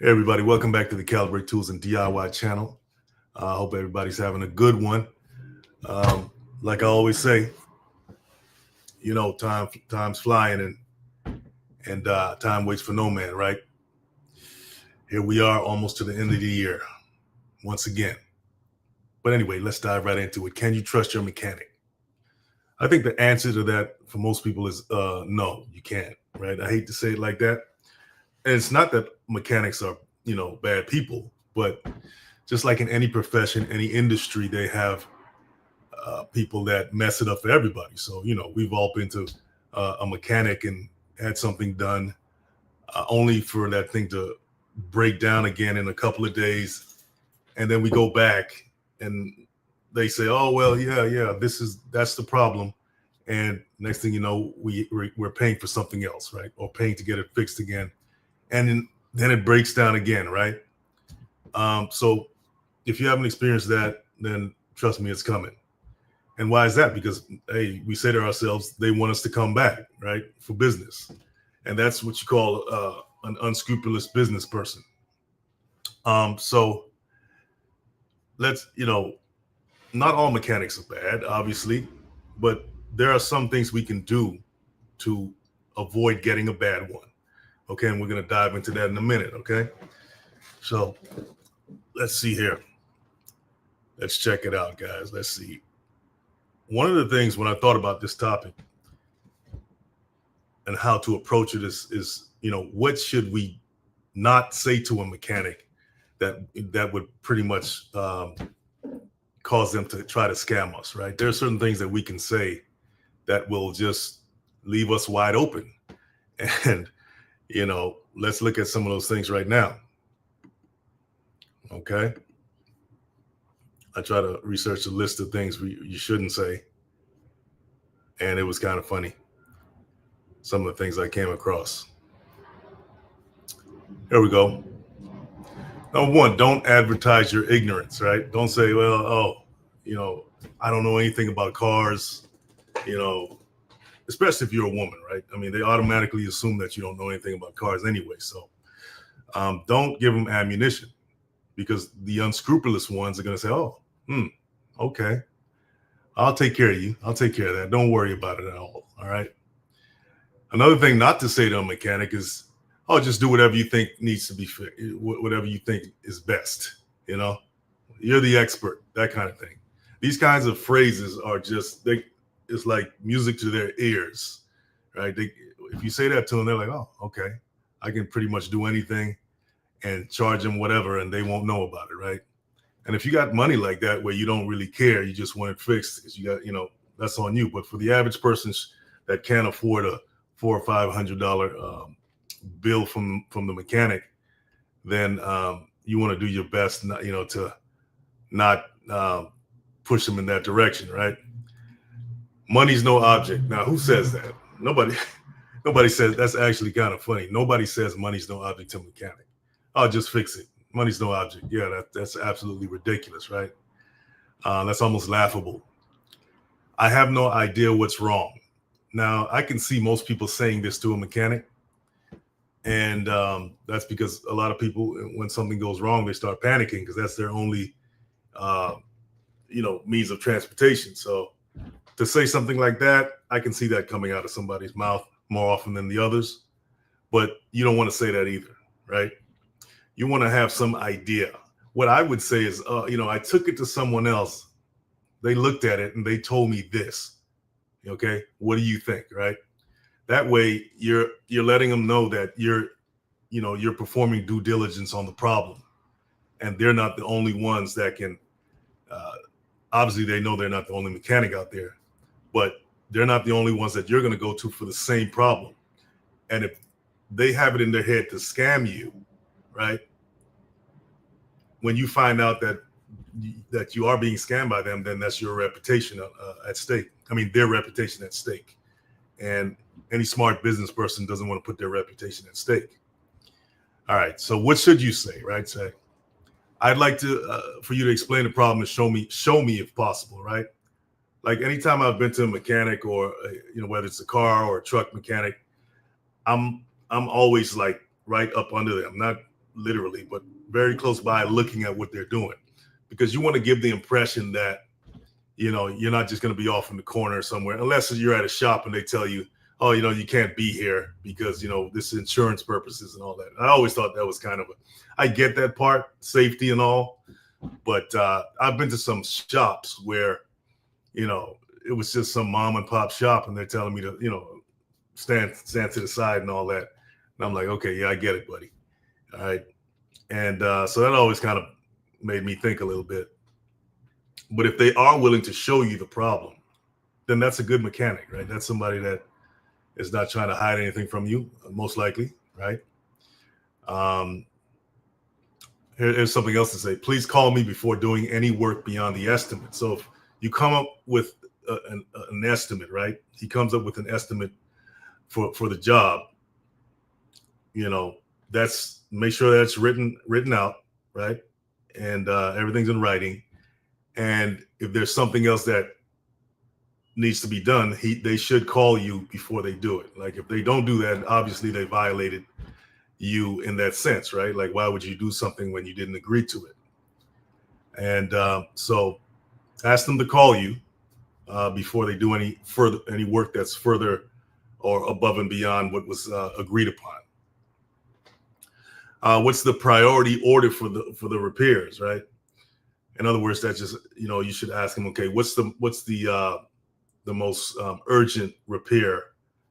Hey everybody, welcome back to the Calibrate Tools and DIY channel. I hope everybody's having a good one. Like I always say, time's flying and time waits for no man, right? Here we are, almost to the end of the year, once again. But anyway, let's dive right into it. Can you trust your mechanic? I think the answer to that for most people is no, you can't, right? I hate to say it like that. And it's not that mechanics are, bad people, but just like in any profession, any industry, they have people that mess it up for everybody. So, we've all been to a mechanic and had something done only for that thing to break down again in a couple of days. And then we go back and they say, oh, well, yeah, that's the problem. And next thing you know, we're paying for something else, right? Or paying to get it fixed again. And then it breaks down again, right? So if you haven't experienced that, then trust me, it's coming. And why is that? Because, hey, we say to ourselves, they want us to come back, right, for business. And that's what you call an unscrupulous business person. So let's, not all mechanics are bad, obviously, but there are some things we can do to avoid getting a bad one. Okay, and we're going to dive into that in a minute, okay? So let's see here. Let's check it out, guys. Let's see. One of the things when I thought about this topic and how to approach it is what should we not say to a mechanic that would pretty much cause them to try to scam us, right? There are certain things that we can say that will just leave us wide open. And, let's look at some of those things right now. Okay. I try to research a list of things you shouldn't say. And it was kind of funny. Some of the things I came across. Here we go. Number one, don't advertise your ignorance, right? Don't say, well, I don't know anything about cars, especially if you're a woman, right? I mean, they automatically assume that you don't know anything about cars anyway. So don't give them ammunition, because the unscrupulous ones are going to say, oh, okay, I'll take care of you. I'll take care of that. Don't worry about it at all. All right. Another thing not to say to a mechanic is, oh, just do whatever you think needs to be fixed, whatever you think is best. You're the expert, that kind of thing. These kinds of phrases are it's like music to their ears, right? If you say that to them, they're like, oh, okay, I can pretty much do anything and charge them whatever, and they won't know about it, right? And if you got money like that where you don't really care, you just want it fixed because you got, that's on you. But for the average person that can't afford a $400 or $500 bill from the mechanic, then you want to do your best, to not push them in that direction, right? Money's no object. Now, who says that? Nobody. Nobody says. That's actually kind of funny. Nobody says money's no object to a mechanic. I'll just fix it. Money's no object. Yeah, that's absolutely ridiculous, right? That's almost laughable. I have no idea what's wrong. Now, I can see most people saying this to a mechanic, and that's because a lot of people, when something goes wrong, they start panicking because that's their only, means of transportation. So to say something like that, I can see that coming out of somebody's mouth more often than the others. But you don't want to say that either, right? You want to have some idea. What I would say is, I took it to someone else. They looked at it and they told me this. Okay, what do you think, right? That way, you're letting them know that you're performing due diligence on the problem, and they're not the only ones that can. Obviously, they know they're not the only mechanic out there, but they're not the only ones that you're going to go to for the same problem. And if they have it in their head to scam you, right? When you find out that you are being scammed by them, then that's your reputation at stake. I mean, their reputation at stake. And any smart business person doesn't want to put their reputation at stake. All right. So what should you say, right? Say, I'd like to for you to explain the problem and show me if possible, right? Like anytime I've been to a mechanic or whether it's a car or a truck mechanic, I'm always like right up under them. literally, but very close by, looking at what they're doing, because you want to give the impression that, you know, you're not just going to be off in the corner somewhere, unless you're at a shop and they tell you, oh, you know, you can't be here because, you know, this is insurance purposes and all that. I always thought that was kind of I get that part, safety and all, but I've been to some shops where, you know, it was just some mom and pop shop and they're telling me to, you know, stand to the side and all that. And I'm like, okay, yeah, I get it, buddy. All right. And so that always kind of made me think a little bit. But if they are willing to show you the problem, then that's a good mechanic, right? That's somebody that is not trying to hide anything from you, most likely, right? Here's something else to say. Please call me before doing any work beyond the estimate. So if you come up with an estimate, right? He comes up with an estimate for the job. You know, make sure that's written out, right? And everything's in writing. And if there's something else that needs to be done, they should call you before they do it. Like if they don't do that, obviously they violated you in that sense, right? Like why would you do something when you didn't agree to it? And so ask them to call you before they do any work that's further or above and beyond what was agreed upon. What's the priority order for the repairs, right? In other words, that's just, you know, you should ask them, okay, what's the most urgent repair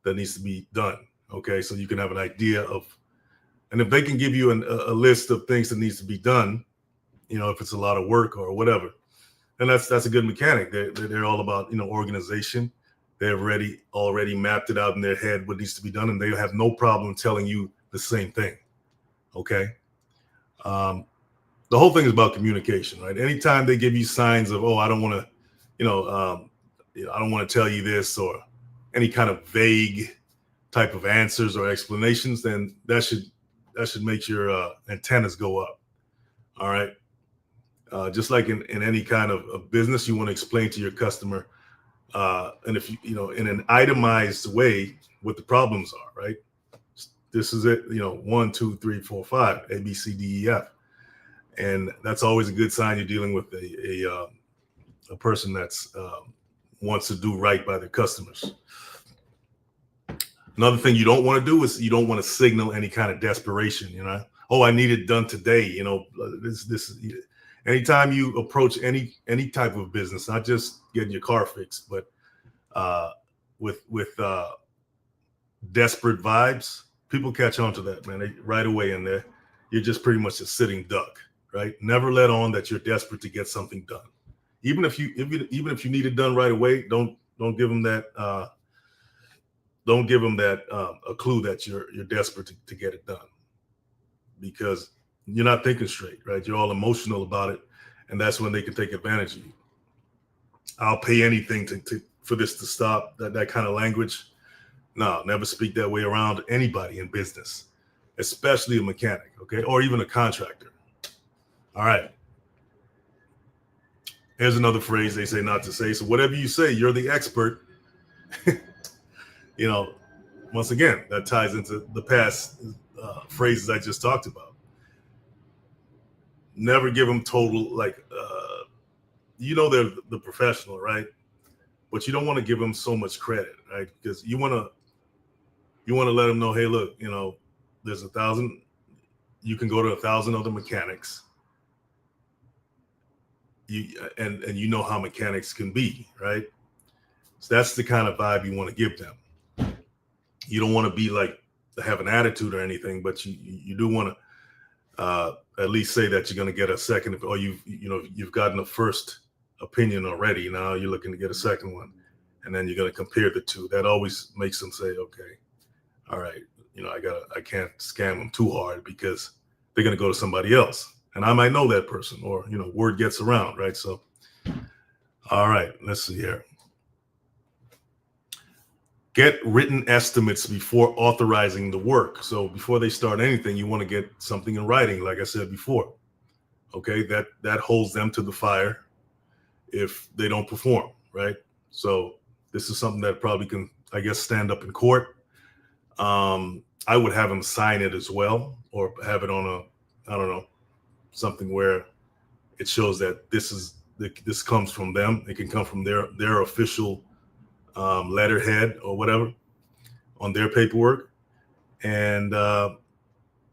that needs to be done? Okay, so you can have an idea of, and if they can give you a list of things that needs to be done, you know, if it's a lot of work or whatever, then that's a good mechanic. They're all about, you know, organization. They've already mapped it out in their head what needs to be done, and they have no problem telling you the same thing. Okay. The whole thing is about communication, right? Anytime they give you signs of, oh, I don't want to, you know, I don't want to tell you this, or any kind of vague type of answers or explanations, then that should make your antennas go up. All right. Just like in any kind of business, you want to explain to your customer, and if you know, in an itemized way, what the problems are, right? This is it, you know, 1, 2, 3, 4, 5, A, B, C, D, E, F. And that's always a good sign you're dealing with a person that's wants to do right by their customers. Another thing you don't want to do is you don't want to signal any kind of desperation. You know, oh, I need it done today. You know, this. Anytime you approach any type of business, not just getting your car fixed, but with desperate vibes, people catch on to that, man. Right away in there, you're just pretty much a sitting duck. Right? Never let on that you're desperate to get something done. Even if you need it done right away, don't give them that a clue that you're desperate to get it done, because you're not thinking straight, right? You're all emotional about it, and that's when they can take advantage of you. I'll pay anything for this to stop. That kind of language. No, never speak that way around anybody in business, especially a mechanic, okay, or even a contractor. All right. Here's another phrase they say not to say. So whatever you say, you're the expert. You know, once again, that ties into the past phrases I just talked about. Never give them total, like, you know, they're the professional, right? But you don't want to give them so much credit, right? Because you want to let them know, hey, look, you know, there's 1,000. You can go to 1,000 other mechanics. And you know how mechanics can be, right? So that's the kind of vibe you want to give them. You don't want to be like have an attitude or anything, but you do want to at least say that you're going to get a second, or you've gotten a first opinion already. Now you're looking to get a second one, and then you're going to compare the two. That always makes them say, okay, all right, you know, I can't scam them too hard because they're going to go to somebody else. And I might know that person, or, you know, word gets around, right? So, all right, let's see here. Get written estimates before authorizing the work. So before they start anything, you want to get something in writing, like I said before. Okay, that holds them to the fire if they don't perform, right? So this is something that probably can, I guess, stand up in court. I would have them sign it as well, or have it on I don't know, something where it shows that this comes from them. It can come from their official letterhead or whatever on their paperwork, and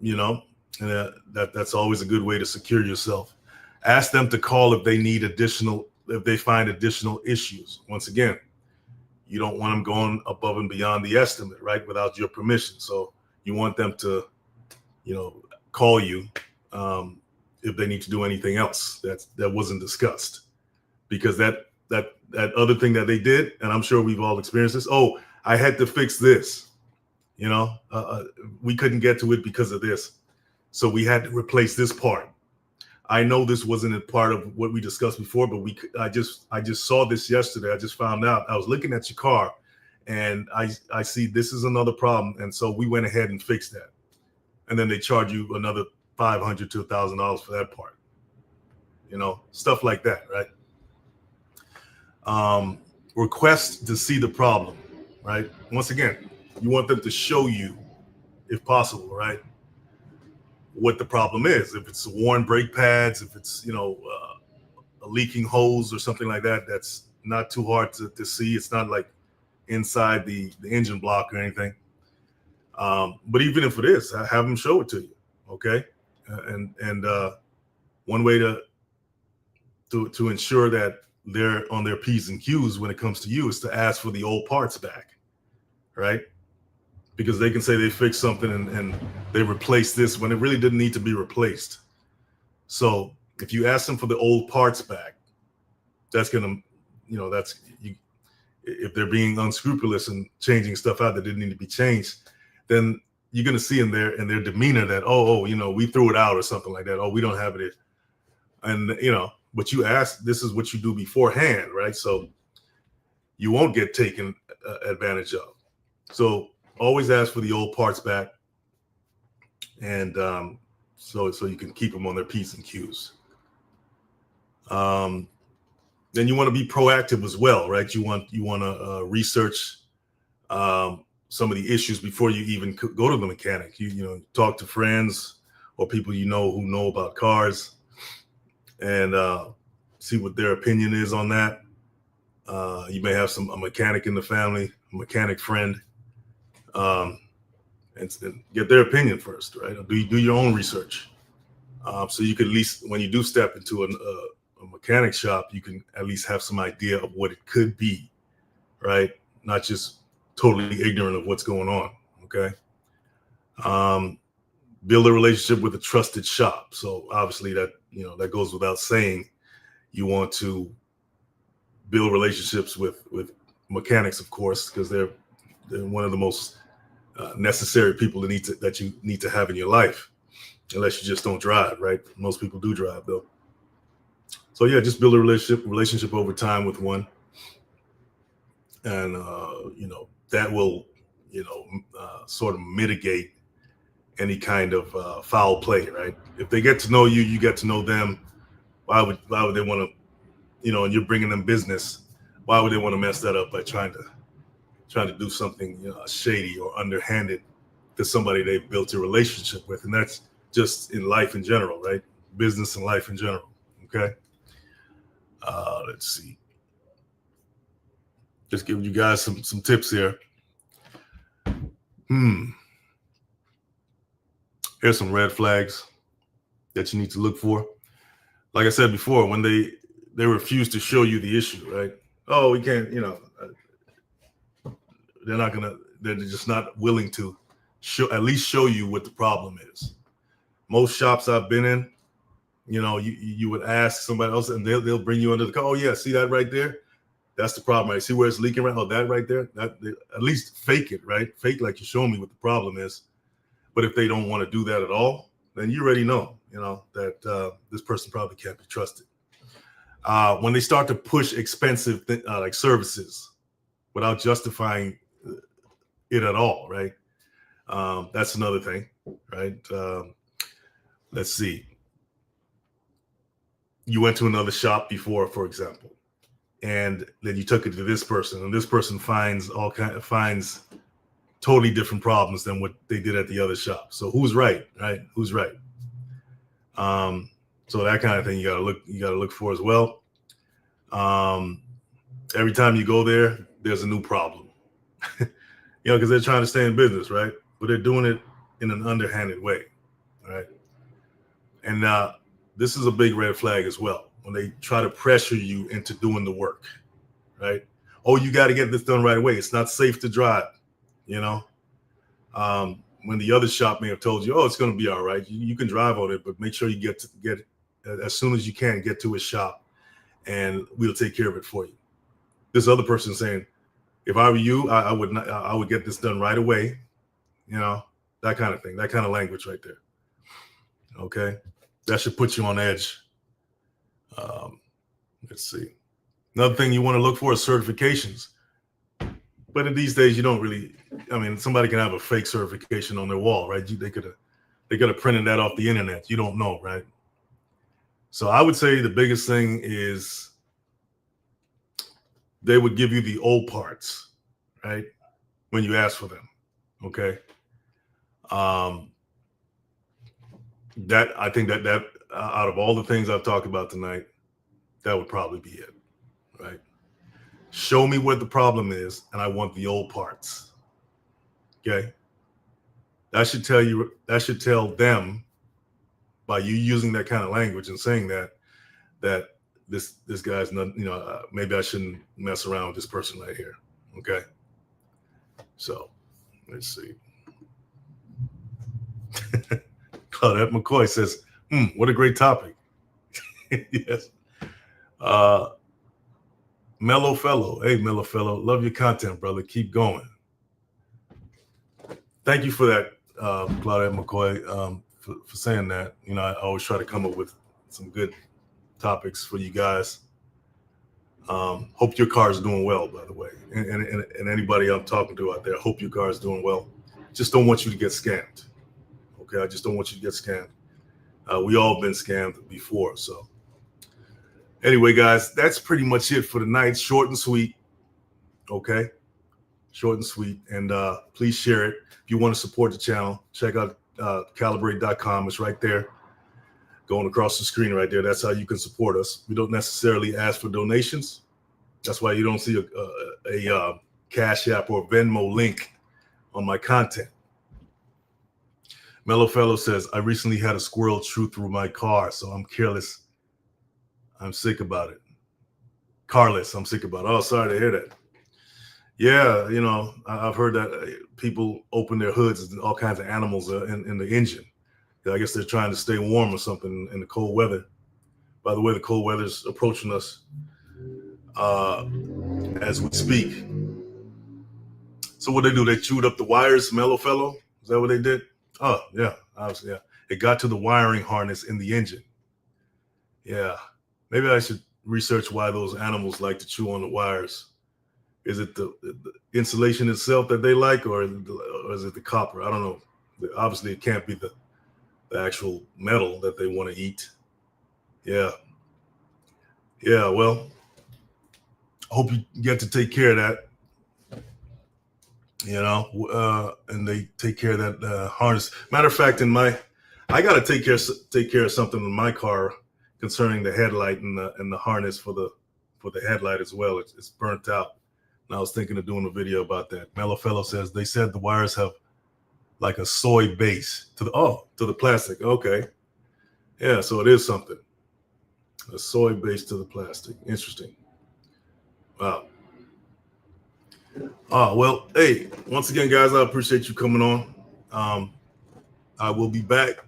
you know, and that's always a good way to secure yourself. Ask them to call if they find additional issues. Once again, you don't want them going above and beyond the estimate, right, without your permission. So you want them to, call you if they need to do anything else that wasn't discussed, because that other thing that they did, and I'm sure we've all experienced this. Oh, I had to fix this. We couldn't get to it because of this, so we had to replace this part. I know this wasn't a part of what we discussed before, but I just saw this yesterday. I just found out. I was looking at your car, and I see this is another problem, and so we went ahead and fixed that. And then they charge you another $500 to $1,000 for that part. Stuff like that, right? Request to see the problem, right? Once again, you want them to show you, if possible, right, what the problem is. If it's worn brake pads, if it's a leaking hose or something like that, that's not too hard to see. It's not like inside the engine block or anything. But even if it is, have them show it to you, okay? And one way to ensure that they're on their P's and Q's when it comes to you is to ask for the old parts back, right? Because they can say they fixed something and they replaced this when it really didn't need to be replaced. So if you ask them for the old parts back, that's gonna, if they're being unscrupulous and changing stuff out that didn't need to be changed, then you're gonna see in their demeanor that we threw it out or something like that. Oh, we don't have it, and but you ask. This is what you do beforehand, right? So you won't get taken advantage of. So always ask for the old parts back, and so you can keep them on their P's and Q's. Then you want to be proactive as well, right? You want to research some of the issues before you even go to the mechanic. You talk to friends or people who know about cars, and see what their opinion is on that. You may have a mechanic in the family, a mechanic friend. And get their opinion first, right? Do your own research, so you can at least, when you do step into a mechanic shop, you can at least have some idea of what it could be, right? Not just totally ignorant of what's going on. Okay. Build a relationship with a trusted shop. So obviously that goes without saying. You want to build relationships with mechanics, of course, because they're one of the most necessary people that you need to have in your life, unless you just don't drive, right? Most people do drive though. So yeah, just build a relationship over time with one, and that will sort of mitigate any kind of foul play, right? If they get to know you, you get to know them. Why would they want to, and you're bringing them business? Why would they want to mess that up by trying to do something shady or underhanded to somebody they've built a relationship with? And that's just in life in general, right? Business and life in general. Okay. Let's see. Just giving you guys some tips here. Here's some red flags that you need to look for. Like I said before, when they refuse to show you the issue, right? Oh, we can't, they're just not willing to at least show you what the problem is. Most shops I've been in, you would ask somebody else and they'll bring you under the car. Oh yeah, see that right there? That's the problem, right? See where it's leaking right? Oh, that right there? At least fake it, right? Fake like you're showing me what the problem is. But if they don't want to do that at all, then you already know, that this person probably can't be trusted. When they start to push expensive like services without justifying it at all, right? That's another thing, right? Let's see. You went to another shop before, for example, and then you took it to this person, and this person finds totally different problems than what they did at the other shop. So who's right, right? Who's right? So that kind of thing you gotta look for as well. Every time you go there, there's a new problem. Because they're trying to stay in business, right? But they're doing it in an underhanded way, right? And this is a big red flag as well when they try to pressure you into doing the work, right? Oh, you got to get this done right away. It's not safe to drive, when the other shop may have told you, oh, it's going to be all right. You can drive on it, but make sure you get as soon as you can, get to his shop and we'll take care of it for you. This other person saying, if I were you, I would get this done right away. That kind of thing, that kind of language right there. Okay. That should put you on edge. Let's see. Another thing you want to look for is certifications. But in these days, you don't really, somebody can have a fake certification on their wall, right? They could have printed that off the internet. You don't know, right? So I would say the biggest thing is they would give you the old parts, right? When you ask for them. Okay. That I think that out of all the things I've talked about tonight, that would probably be it, right? Show me what the problem is, and I want the old parts. Okay. That should tell them, by you using that kind of language and saying that this guy's not, maybe I shouldn't mess around with this person right here. Okay. So let's see. Claudette McCoy says, what a great topic. Yes. Mellow Fellow. Hey, Mellow Fellow. Love your content, brother. Keep going. Thank you for that, Claudette McCoy, for saying that. I always try to come up with some good topics for you guys. Hope your car is doing well, by the way. And anybody I'm talking to out there, hope your car is doing well. Just don't want you to get scammed. Okay, I just don't want you to get scammed. We all been scammed before. So anyway, guys, that's pretty much it for tonight. Short and sweet. Okay, short and sweet. And please share it. If you want to support the channel, check out Calibrate.com. It's right there, going across the screen right there. That's how you can support us. We don't necessarily ask for donations. That's why you don't see a Cash App or Venmo link on my content. Mellow Fellow says, I recently had a squirrel chew through my car, so I'm careless. I'm sick about it. Carless, I'm sick about it. Oh, sorry to hear that. Yeah, I've heard that people open their hoods and all kinds of animals in the engine. I guess they're trying to stay warm or something in the cold weather. By the way, the cold weather's approaching us as we speak. So what they do? They chewed up the wires, Mellow Fellow? Is that what they did? Oh, yeah, obviously, yeah. It got to the wiring harness in the engine. Yeah, maybe I should research why those animals like to chew on the wires. Is it the insulation itself that they like, or is it the copper? I don't know. Obviously, it can't be the actual metal that they want to eat. Yeah. Yeah, well, I hope you get to take care of that. And they take care of that harness. Matter of fact, I got to take care of something in my car concerning the headlight and the harness for the headlight as well. It's burnt out. And I was thinking of doing a video about that. Mellow Fellow says they said the wires have like a soy base to the plastic. Okay. Yeah, so it is something. A soy base to the plastic. Interesting. Wow. Well, hey, once again, guys, I appreciate you coming on. I will be back.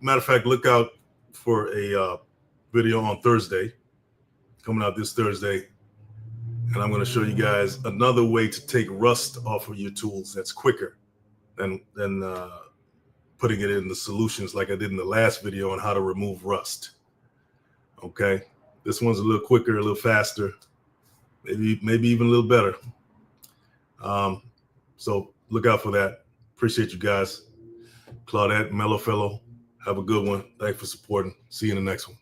Matter of fact, look out for a video on Thursday, coming out this Thursday. And I'm going to show you guys another way to take rust off of your tools that's quicker than putting it in the solutions like I did in the last video on how to remove rust. Okay. This one's a little quicker, a little faster, maybe even a little better. So look out for that. Appreciate you guys. Claudette, Mellow Fellow, have a good one. Thanks for supporting. See you in the next one.